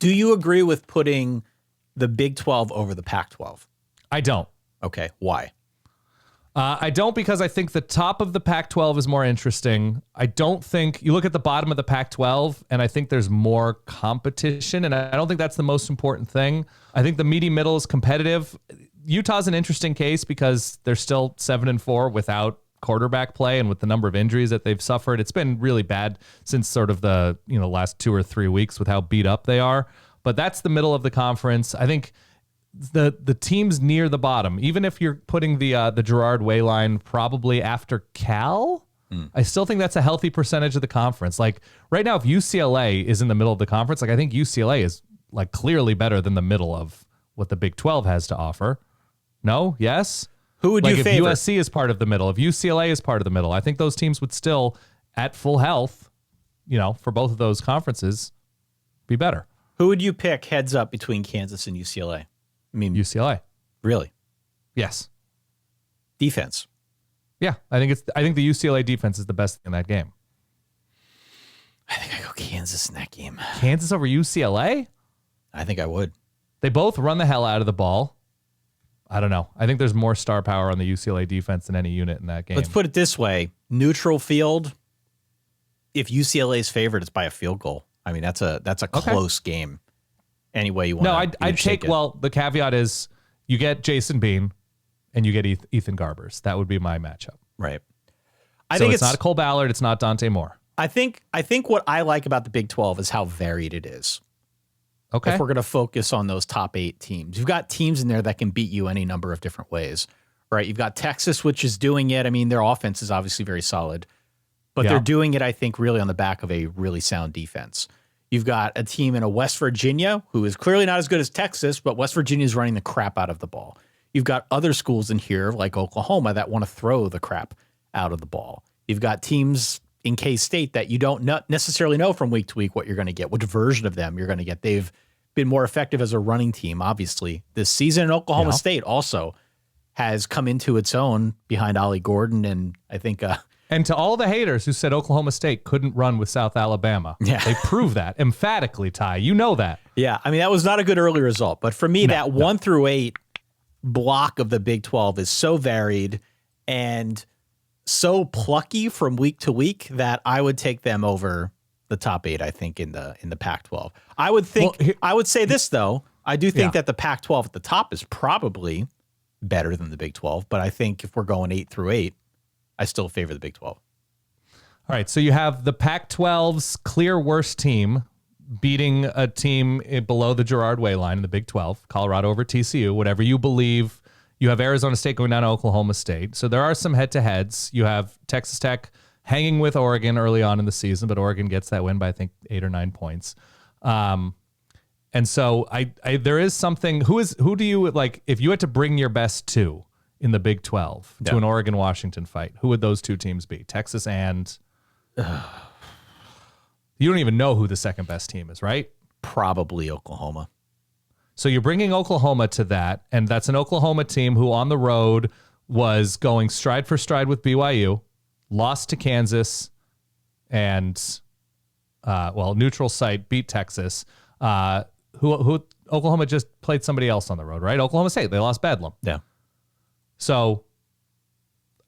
Do you agree with putting the Big 12 over the Pac-12? I don't. Okay, why? I don't, because I think the top of the Pac-12 is more interesting. I don't think you look at the bottom of the Pac-12 and I think there's more competition, and I don't think that's the most important thing. I think the meaty middle is competitive. Utah's an interesting case because they're still 7-4 without quarterback play, and with the number of injuries that they've suffered, it's been really bad since sort of the last 2 or 3 weeks with how beat up they are. But that's the middle of the conference. I think the teams near the bottom, even if you're putting the Gerard Way line probably after Cal, I still think that's a healthy percentage of the conference. Like right now, if UCLA is in the middle of the conference, like I think UCLA is like clearly better than the middle of what the Big 12 has to offer. No? Yes? Who would you favor? If USC is part of the middle, if UCLA is part of the middle, I think those teams would still, at full health, for both of those conferences, be better. Who would you pick heads up between Kansas and UCLA? I mean, UCLA. Really? Yes. Defense. Yeah, I think the UCLA defense is the best in that game. I think I go Kansas in that game. Kansas over UCLA? I think I would. They both run the hell out of the ball. I don't know. I think there's more star power on the UCLA defense than any unit in that game. Let's put it this way. Neutral field, if UCLA is favored, it's by a field goal. I mean, that's a close game. Any way you want to. No, I'd take, the caveat is you get Jason Bean and you get Ethan Garbers. That would be my matchup. Right. I think it's not Cole Ballard. It's not Dante Moore. I think what I like about the Big 12 is how varied it is. Okay. If we're going to focus on those top 8 teams, you've got teams in there that can beat you any number of different ways, right? You've got Texas, which is doing it. I mean, their offense is obviously very solid, but they're doing it, I think, really on the back of a really sound defense. You've got a team in a West Virginia who is clearly not as good as Texas, but West Virginia is running the crap out of the ball. You've got other schools in here like Oklahoma that want to throw the crap out of the ball. You've got teams in K-State that you don't necessarily know from week to week what you're going to get, which version of them you're going to get. They've been more effective as a running team, obviously, this season. And Oklahoma State also has come into its own behind Ollie Gordon, and I think... And to all the haters who said Oklahoma State couldn't run with South Alabama, they proved that emphatically, Ty. You know that. Yeah, I mean, that was not a good early result. But for me, that 1 through 8 block of the Big 12 is so varied and so plucky from week to week that I would take them over the top 8, I think, in the Pac-12. I would say this, though. I do think that the Pac-12 at the top is probably better than the Big 12. But I think if we're going 8 through 8, I still favor the Big 12. All right, so you have the Pac-12's clear worst team beating a team below the Gerard Way line in the Big 12, Colorado over TCU, whatever you believe. You have Arizona State going down to Oklahoma State. So there are some head-to-heads. You have Texas Tech hanging with Oregon early on in the season, but Oregon gets that win by, I think, 8 or 9 points. And so there is something. Who do you, like, if you had to bring your best two in the Big 12 to an Oregon-Washington fight, who would those two teams be? Texas and... You don't even know who the second best team is, right? Probably Oklahoma. So you're bringing Oklahoma to that, and that's an Oklahoma team who on the road was going stride for stride with BYU, lost to Kansas, and, neutral site, beat Texas. Who Oklahoma just played somebody else on the road, right? Oklahoma State, they lost Bedlam. Yeah. So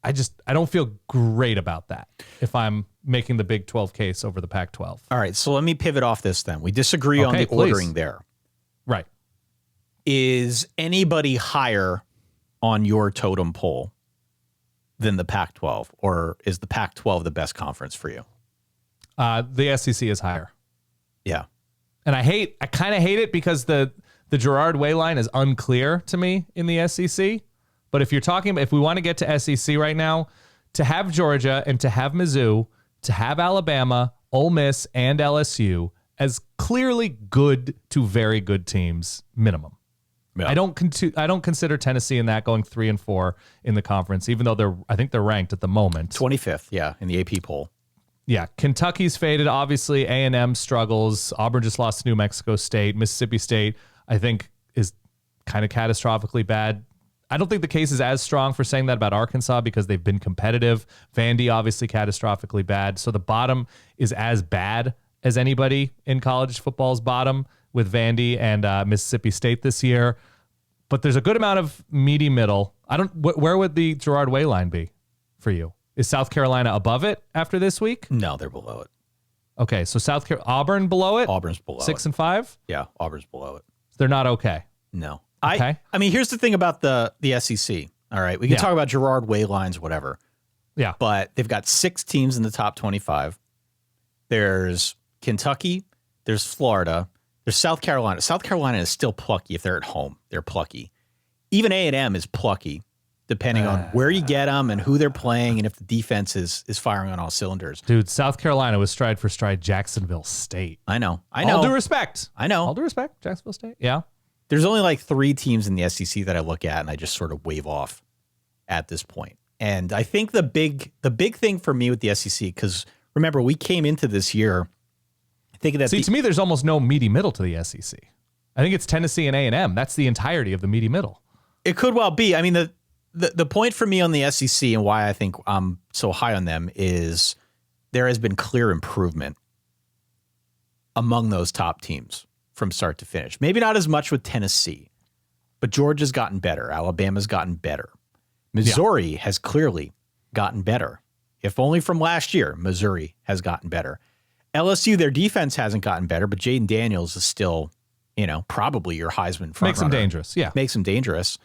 I don't feel great about that if I'm making the Big 12 case over the Pac-12. All right, so let me pivot off this then. We disagree on the ordering there. Right. Is anybody higher on your totem pole than the Pac-12, or is the Pac-12 the best conference for you? The SEC is higher. Yeah. And I kind of hate it because the Gerard Way line is unclear to me in the SEC. But if we want to get to SEC right now, to have Georgia and to have Mizzou, to have Alabama, Ole Miss, and LSU as clearly good to very good teams, minimum. Yeah. I don't consider Tennessee in that going 3 and 4 in the conference, even though I think they're ranked at the moment 25th, in the AP poll. Yeah, Kentucky's faded. Obviously, A&M struggles. Auburn just lost to New Mexico State. Mississippi State, I think, is kind of catastrophically bad. I don't think the case is as strong for saying that about Arkansas because they've been competitive. Vandy, obviously, catastrophically bad. So the bottom is as bad as anybody in college football's bottom. with Vandy and Mississippi State this year, but there's a good amount of meaty middle. Where would the Gerard Way line be for you? Is South Carolina above it after this week? No, they're below it. Okay, so Auburn below it? Auburn's below 6 and 5? Yeah, Auburn's below it. They're not okay. No. Okay. I mean, here's the thing about the SEC. All right, we can talk about Gerard Way lines, whatever. Yeah. But they've got 6 teams in the top 25. There's Kentucky, there's Florida, there's South Carolina. South Carolina is still plucky if they're at home. They're plucky. Even A&M is plucky, depending on where you get them and who they're playing and if the defense is firing on all cylinders. Dude, South Carolina was stride for stride Jacksonville State. I know. All due respect. I know. All due respect, Jacksonville State. Yeah. There's only like 3 teams in the SEC that I look at and I just sort of wave off at this point. And I think the big thing for me with the SEC, because remember, we came into this year thinking that to me, there's almost no meaty middle to the SEC. I think it's Tennessee and A&M. That's the entirety of the meaty middle. It could well be. I mean, the point for me on the SEC and why I think I'm so high on them is there has been clear improvement among those top teams from start to finish. Maybe not as much with Tennessee, but Georgia's gotten better. Alabama's gotten better. Missouri has clearly gotten better. If only from last year, Missouri has gotten better. LSU, their defense hasn't gotten better, but Jaden Daniels is still, probably your Heisman front Makes him dangerous. Yeah. Makes him dangerous.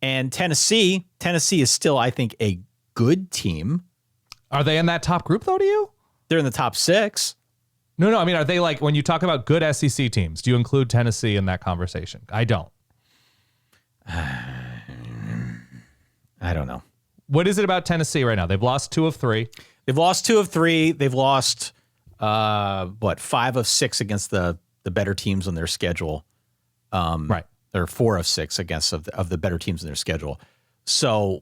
And Tennessee is still, I think, a good team. Are they in that top group, though, to you? They're in the top 6. No. I mean, are they like, when you talk about good SEC teams, do you include Tennessee in that conversation? I don't. I don't know. What is it about Tennessee right now? They've lost 2 of 3. They've lost 2 of 3. They've lost, 5 of 6 against the better teams on their schedule. Right. They're 4 of 6 against of the better teams in their schedule. So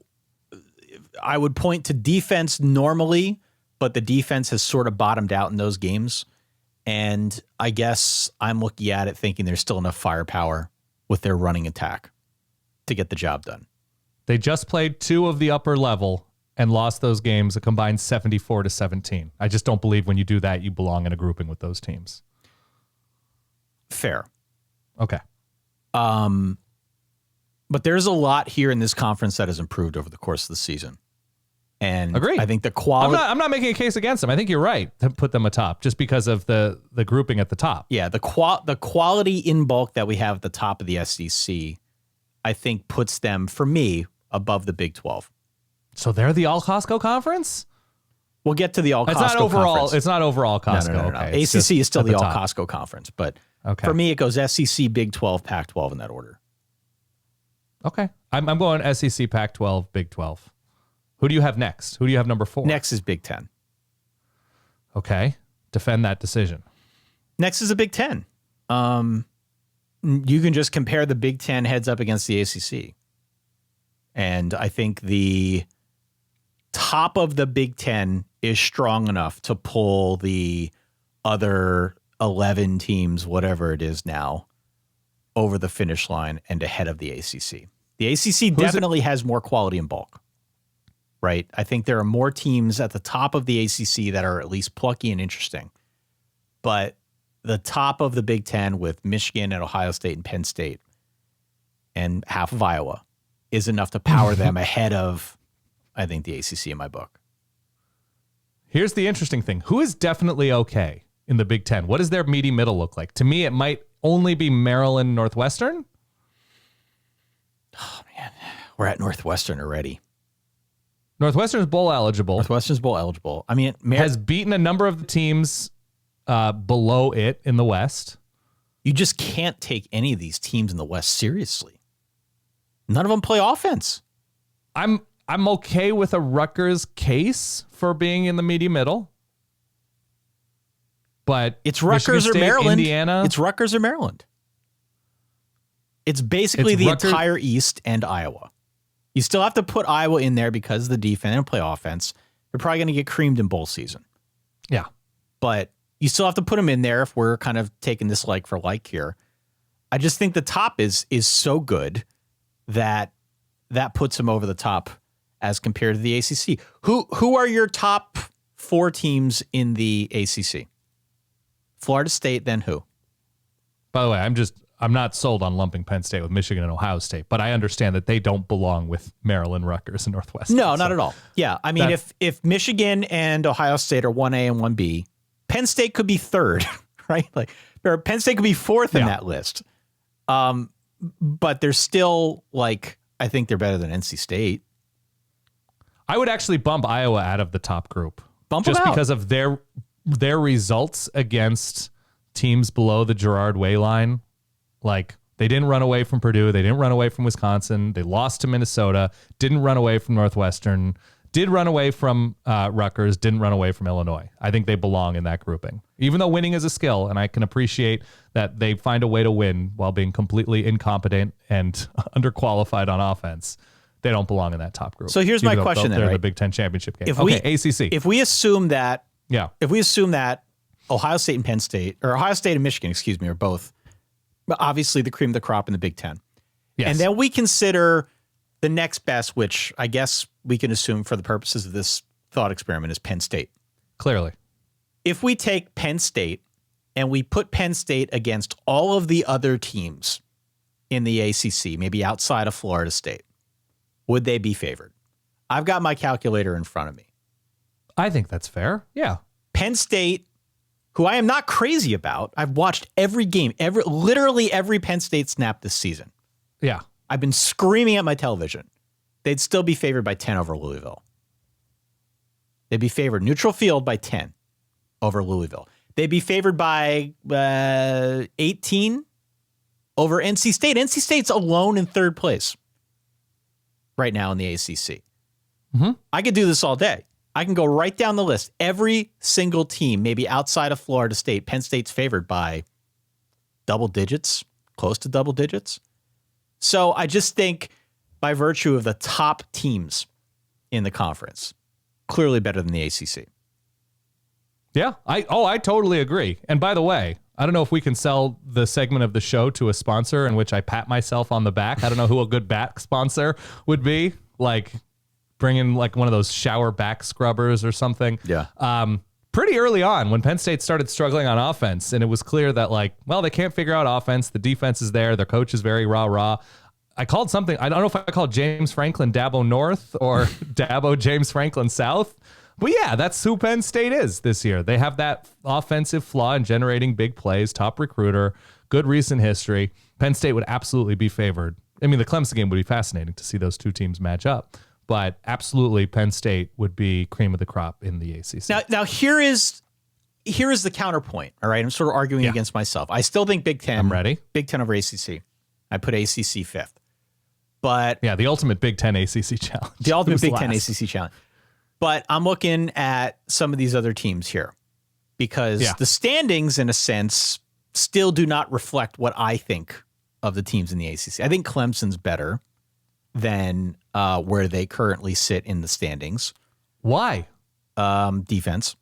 I would point to defense normally, but the defense has sort of bottomed out in those games. And I guess I'm looking at it thinking there's still enough firepower with their running attack to get the job done. They just played 2 of the upper level and lost those games a combined 74-17. I just don't believe when you do that, you belong in a grouping with those teams. Fair. Okay. But there's a lot here in this conference that has improved over the course of the season. And Agreed. I think the quality... I'm not making a case against them. I think you're right to put them atop just because of the grouping at the top. Yeah, the quality in bulk that we have at the top of the SEC, I think puts them, for me, above the Big 12. So they're the all Costco conference? We'll get to the all Costco conference. It's not overall Costco. No. Okay. ACC is still the all Costco conference, but for me, it goes SEC, Big 12, Pac-12 in that order. Okay. I'm going SEC, Pac-12, Big 12. Who do you have next? Who do you have number 4? Next is Big 10. Okay. Defend that decision. Next is a Big 10. You can just compare the Big 10 heads up against the ACC. And I think the top of the Big 10 is strong enough to pull the other 11 teams, whatever it is now, over the finish line and ahead of the ACC. The ACC definitely has more quality in bulk, right? I think there are more teams at the top of the ACC that are at least plucky and interesting. But the top of the Big 10 with Michigan and Ohio State and Penn State and half of Iowa is enough to power them ahead of, I think, the ACC in my book. Here's the interesting thing. Who is definitely okay in the Big 10? What does their meaty middle look like? To me, it might only be Maryland, Northwestern. Oh, man. We're at Northwestern already. Northwestern's bowl eligible. Northwestern's bowl eligible. I mean, has beaten a number of the teams below it in the West. You just can't take any of these teams in the West seriously. None of them play offense. I'm okay with a Rutgers case for being in the meaty middle. But it's Rutgers or Maryland. Indiana. It's Rutgers or Maryland. It's basically the entire East and Iowa. You still have to put Iowa in there because the defense and play offense. They're probably going to get creamed in bowl season. Yeah. But you still have to put them in there if we're kind of taking this like for like here. I just think the top is so good that puts them over the top as compared to the ACC. Who are your top 4 teams in the ACC? Florida State, then who? By the way, I'm not sold on lumping Penn State with Michigan and Ohio State, but I understand that they don't belong with Maryland, Rutgers, and Northwestern. No, not at all. Yeah, I mean, if Michigan and Ohio State are 1A and 1B, Penn State could be third, right? Like, or Penn State could be fourth in that list. But they're still, like, I think they're better than NC State. I would actually bump Iowa out of the top group. Just because of their results against teams below the Girard Way line. Like, they didn't run away from Purdue. They didn't run away from Wisconsin. They lost to Minnesota. Didn't run away from Northwestern. Did run away from Rutgers. Didn't run away from Illinois. I think they belong in that grouping. Even though winning is a skill, and I can appreciate that they find a way to win while being completely incompetent and underqualified on offense, they don't belong in that top group. So here's my question then, they're right? the Big Ten championship game. ACC. If we assume that Ohio State and Penn State, or Ohio State and Michigan, excuse me, are both obviously the cream of the crop in the Big Ten. Yes. And then we consider the next best, which I guess we can assume for the purposes of this thought experiment, is Penn State. Clearly. If we take Penn State and we put Penn State against all of the other teams in the ACC, maybe outside of Florida State, would they be favored? I've got my calculator in front of me. I think that's fair. Yeah. Penn State, who I am not crazy about. I've watched every game, literally every Penn State snap this season. Yeah. I've been screaming at my television. They'd still be favored by 10 over Louisville. They'd be favored neutral field by 10 over Louisville. They'd be favored by 18 over NC State. NC State's alone in third place right now in the ACC. Mm-hmm. I could do this all day. I can go right down the list. Every single team, maybe outside of Florida State, Penn State's favored by double digits, close to double digits. So I just think by virtue of the top teams in the conference, clearly better than the ACC. Yeah, I totally agree. And by the way, I don't know if we can sell the segment of the show to a sponsor in which I pat myself on the back. I don't know who a good back sponsor would be. Like, bring in like one of those shower back scrubbers or something. Yeah. Pretty early on when Penn State started struggling on offense, and it was clear that, like, well, they can't figure out offense. The defense is there. Their coach is very rah-rah. I called something. I don't know if I called James Franklin Dabo North or Dabo James Franklin South. But yeah, that's who Penn State is this year. They have that offensive flaw in generating big plays, top recruiter, good recent history. Penn State would absolutely be favored. I mean, the Clemson game would be fascinating to see those two teams match up. But absolutely, Penn State would be cream of the crop in the ACC. Now here is the counterpoint. All right, I'm sort of arguing against myself. I still think Big Ten. I'm ready. Big Ten over ACC. I put ACC fifth. But yeah, the ultimate Big Ten ACC challenge. The ultimate Big Ten ACC challenge. But I'm looking at some of these other teams here because the standings, in a sense, still do not reflect what I think of the teams in the ACC. I think Clemson's better than where they currently sit in the standings. Why? Defense.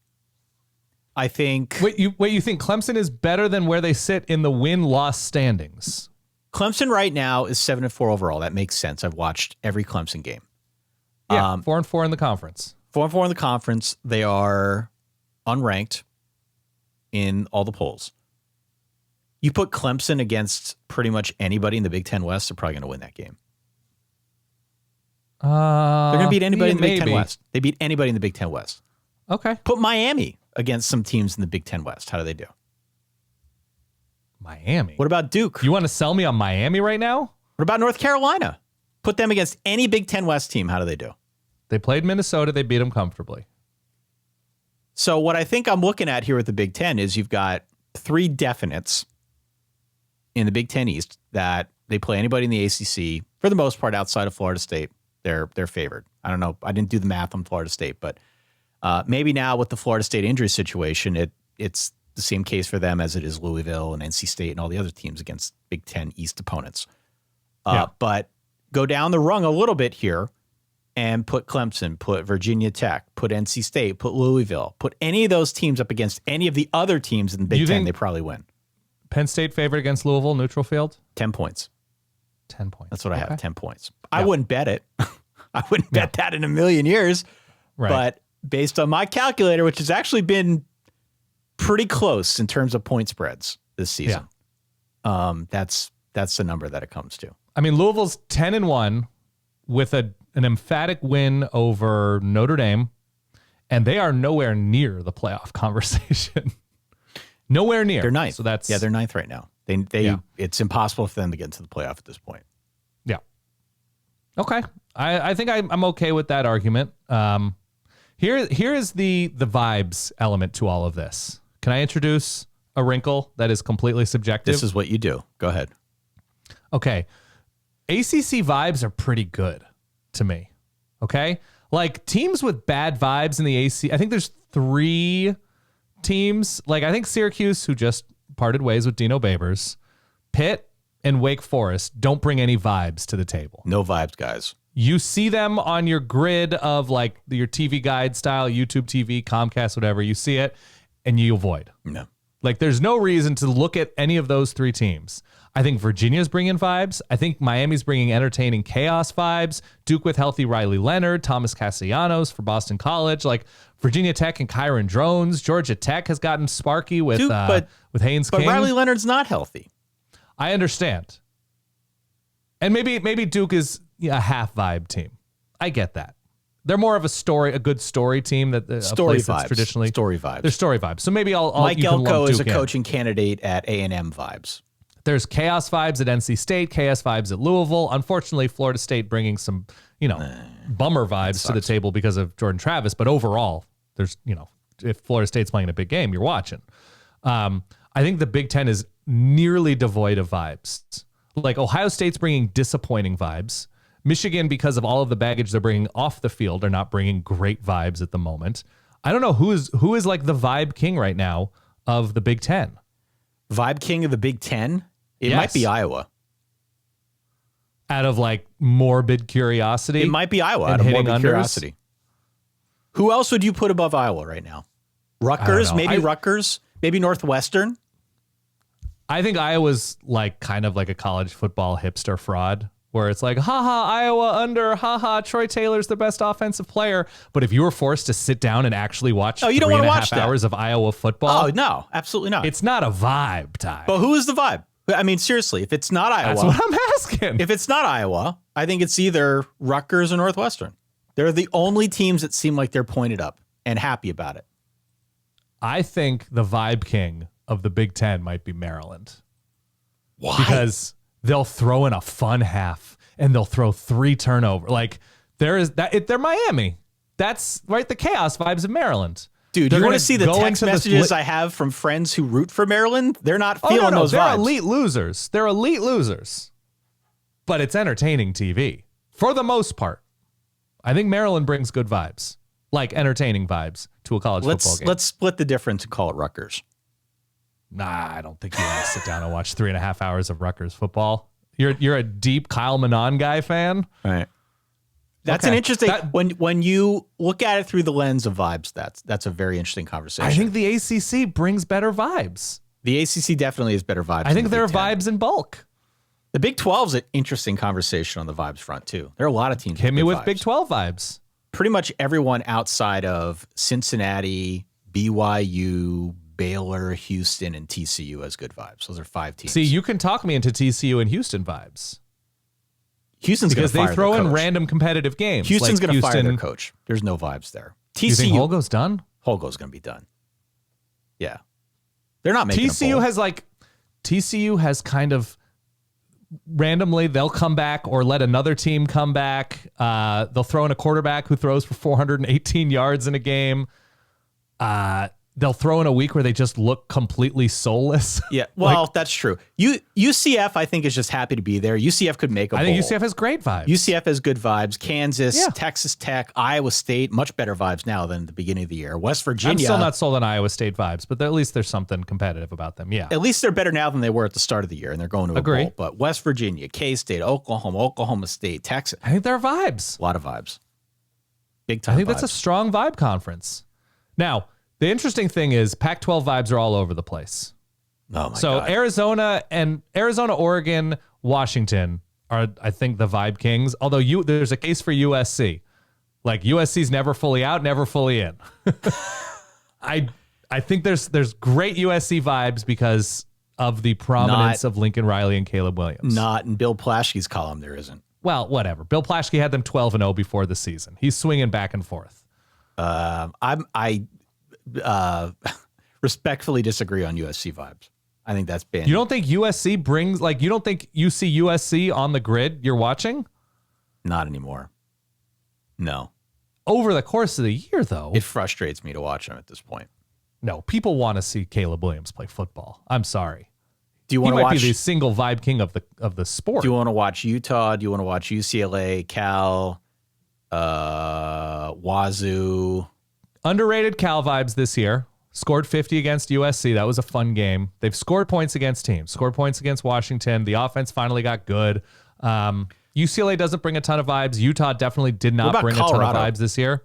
I think. Wait, you think Clemson is better than where they sit in the win-loss standings? Clemson right now is 7-4 overall. That makes sense. I've watched every Clemson game. Yeah, 4-4 in the conference. 4-4 in the conference. They are unranked in all the polls. You put Clemson against pretty much anybody in the Big Ten West, they're probably going to win that game. They're going to beat anybody in the Big Ten West. They beat anybody in the Big Ten West. Okay. Put Miami against some teams in the Big Ten West. How do they do? Miami. What about Duke? You want to sell me on Miami right now? What about North Carolina? Put them against any Big Ten West team. How do they do? They played Minnesota. They beat them comfortably. So what I think I'm looking at here with the Big Ten is you've got three definites in the Big Ten East that they play anybody in the ACC, for the most part, outside of Florida State. They're favored. I don't know. I didn't do the math on Florida State, but maybe now with the Florida State injury situation, it's the same case for them as it is Louisville and NC State and all the other teams against Big Ten East opponents. But go down the rung a little bit here and put Clemson, put Virginia Tech, put NC State, put Louisville, put any of those teams up against any of the other teams in the Big Ten, they probably win. Penn State favored against Louisville, neutral field? 10 points. 10 points. That's what I have, 10 points. I wouldn't bet it. I wouldn't bet that in a million years. Right. But based on my calculator, which has actually been pretty close in terms of point spreads this season, That's the number that it comes to. I mean, Louisville's 10-1 with an emphatic win over Notre Dame, and they are nowhere near the playoff conversation. Nowhere near. They're ninth. So that's they're ninth right now. It's impossible for them to get into the playoff at this point. Yeah. Okay. I think I'm okay with that argument. Here is the vibes element to all of this. Can I introduce a wrinkle that is completely subjective? This is what you do. Go ahead. Okay. ACC vibes are pretty good to me. Okay. Like teams with bad vibes in the AC. I think there's 3 teams. Like I think Syracuse, who just parted ways with Dino Babers, Pitt, and Wake Forest don't bring any vibes to the table. No vibes, guys. You see them on your grid of like your TV guide style, YouTube TV, Comcast, whatever. You see it and you avoid. No. Like there's no reason to look at any of those 3 teams. I think Virginia's bringing vibes. I think Miami's bringing entertaining chaos vibes. Duke with healthy Riley Leonard, Thomas Castellanos for Boston College. Like Virginia Tech and Kyron Drones. Georgia Tech has gotten sparky with Haynes King. But Riley Leonard's not healthy. I understand. And maybe Duke is a half vibe team. I get that. They're more of a good story team that story vibes. Traditionally story vibes. They're story vibes. So maybe I'll Mike Elko is a Duke coaching candidate at A&M vibes. There's chaos vibes at NC State, chaos vibes at Louisville. Unfortunately, Florida State bringing some, bummer vibes to the table because of Jordan Travis. But overall, there's, if Florida State's playing a big game, you're watching. I think the Big Ten is nearly devoid of vibes. Like Ohio State's bringing disappointing vibes. Michigan, because of all of the baggage they're bringing off the field, are not bringing great vibes at the moment. I don't know who is like the vibe king right now of the Big Ten. Vibe king of the Big Ten? It Yes. might be Iowa. Out of like morbid curiosity. It might be Iowa out of morbid curiosity. Who else would you put above Iowa right now? Rutgers? Maybe Rutgers? Maybe Northwestern? I think Iowa's like kind of like a college football hipster fraud where it's like, haha, Iowa under, haha, Troy Taylor's the best offensive player. But if you were forced to sit down and actually watch you don't want to watch 3.5 hours of Iowa football. Oh, no, absolutely not. It's not a vibe, Ty. But who is the vibe? I mean, seriously, if it's not Iowa. That's what I'm asking. If it's not Iowa, I think it's either Rutgers or Northwestern. They're the only teams that seem like they're pointed up and happy about it. I think the vibe king of the Big Ten might be Maryland. Why? Because they'll throw in a fun half and they'll throw 3 turnovers. Like they're Miami. That's right. The chaos vibes of Maryland. Dude, you want to see the text messages I have from friends who root for Maryland? They're not feeling those vibes. They're elite losers. They're elite losers. But it's entertaining TV for the most part. I think Maryland brings good vibes, like entertaining vibes to a college football game. Let's split the difference and call it Rutgers. Nah, I don't think you want to sit down and watch 3.5 hours of Rutgers football. You're a deep Kyle Manon guy fan. All right. That's an interesting when you look at it through the lens of vibes. That's a very interesting conversation. I think the ACC brings better vibes. The ACC definitely has better vibes. I think there are vibes in bulk. The Big 12 is an interesting conversation on the vibes front too. There are a lot of teams. Hit me with Big 12 vibes. Pretty much everyone outside of Cincinnati, BYU, Baylor, Houston, and TCU has good vibes. Those are 5 teams. See, you can talk me into TCU and Houston vibes. Houston's going to fire because they throw their in coach. random competitive games. Houston's going to fire their coach. There's no vibes there. TCU. You think Holgo's done? Holgo's going to be done. Yeah. They're not making TCU has kind of randomly, they'll come back or let another team come back. They'll throw in a quarterback who throws for 418 yards in a game. They'll throw in a week where they just look completely soulless. Yeah, well, that's true. UCF, I think, is just happy to be there. UCF could make a bowl. I think UCF has great vibes. UCF has good vibes. Kansas, Texas Tech, Iowa State, much better vibes now than at the beginning of the year. West Virginia. I'm still not sold on Iowa State vibes, but at least there's something competitive about them. Yeah. At least they're better now than they were at the start of the year, and they're going to a bowl. But West Virginia, K-State, Oklahoma State, Texas. I think there are vibes. A lot of vibes. Big time I think vibes. that's a strong vibe conference. Now, the interesting thing is Pac-12 vibes are all over the place. Oh my God. So Arizona, Oregon, Washington are, I think, the vibe kings. Although there's a case for USC. Like USC's never fully out, never fully in. I think there's great USC vibes because of the prominence of Lincoln Riley and Caleb Williams. Not in Bill Plaschke's column, there isn't. Well, whatever. Bill Plaschke had them 12-0 before the season. He's swinging back and forth. I respectfully disagree on USC vibes. I think that's been. You don't think USC brings, like, you don't think you see USC on the grid you're watching? Not anymore. No. Over the course of the year, though. It frustrates me to watch them at this point. No, people want to see Caleb Williams play football. I'm sorry. Do you want to watch? He might be the single vibe king of the sport. Do you want to watch Utah? Do you want to watch UCLA, Cal, Wazoo? Underrated Cal vibes this year. Scored 50 against USC. That was a fun game. They've scored points against teams. Scored points against Washington. The offense finally got good. UCLA doesn't bring a ton of vibes. Utah definitely did not bring Colorado? a ton of vibes this year.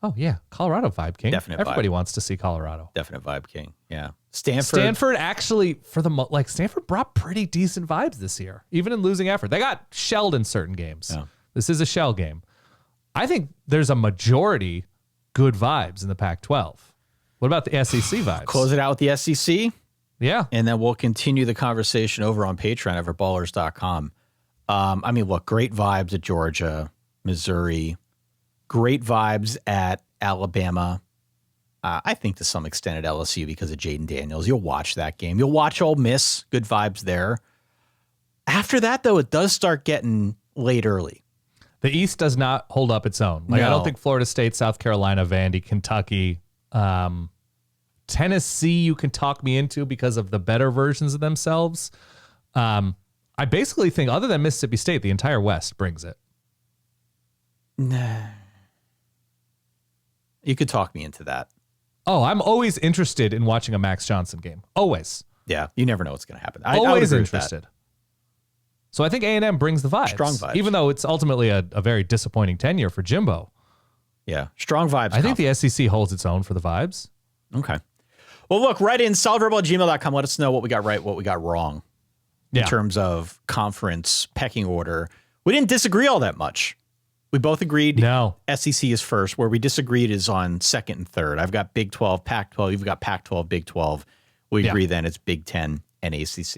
Oh, yeah. Colorado vibe king. Definite Everybody vibe. wants to see Colorado. Definite vibe king. Yeah. Stanford actually, Stanford brought pretty decent vibes this year, even in losing effort. They got shelled in certain games. Yeah. This is a shell game. I think there's a majority good vibes in the Pac-12. What about the SEC vibes? Close it out with the SEC. Yeah. And then we'll continue the conversation over on Patreon over ballers.com. I mean, look, great vibes at Georgia, Missouri, great vibes at Alabama. I think to some extent at LSU because of Jaden Daniels. You'll watch that game. You'll watch Ole Miss. Good vibes there. After that, though, it does start getting late early. The East does not hold up its own. Like, No. I don't think Florida State, South Carolina, Vandy, Kentucky, Tennessee you can talk me into because of the better versions of themselves. I basically think, other than Mississippi State, the entire West brings it. Nah. You could talk me into that. Oh, I'm always interested in watching a Max Johnson game. Always. Yeah, you never know what's going to happen. I would Always agree with that. interested. So I think A&M brings the vibes. Strong vibes. Even though it's ultimately a very disappointing tenure for Jimbo. Yeah, strong vibes. I think the SEC holds its own for the vibes. Okay. Well, look, write in solidverbal@gmail.com. Let us know what we got right, what we got wrong in terms of conference pecking order. We didn't disagree all that much. We both agreed SEC is first. Where we disagreed is on second and third. I've got Big 12, Pac 12. You've got Pac 12, Big 12. We agree then it's Big 10 and ACC.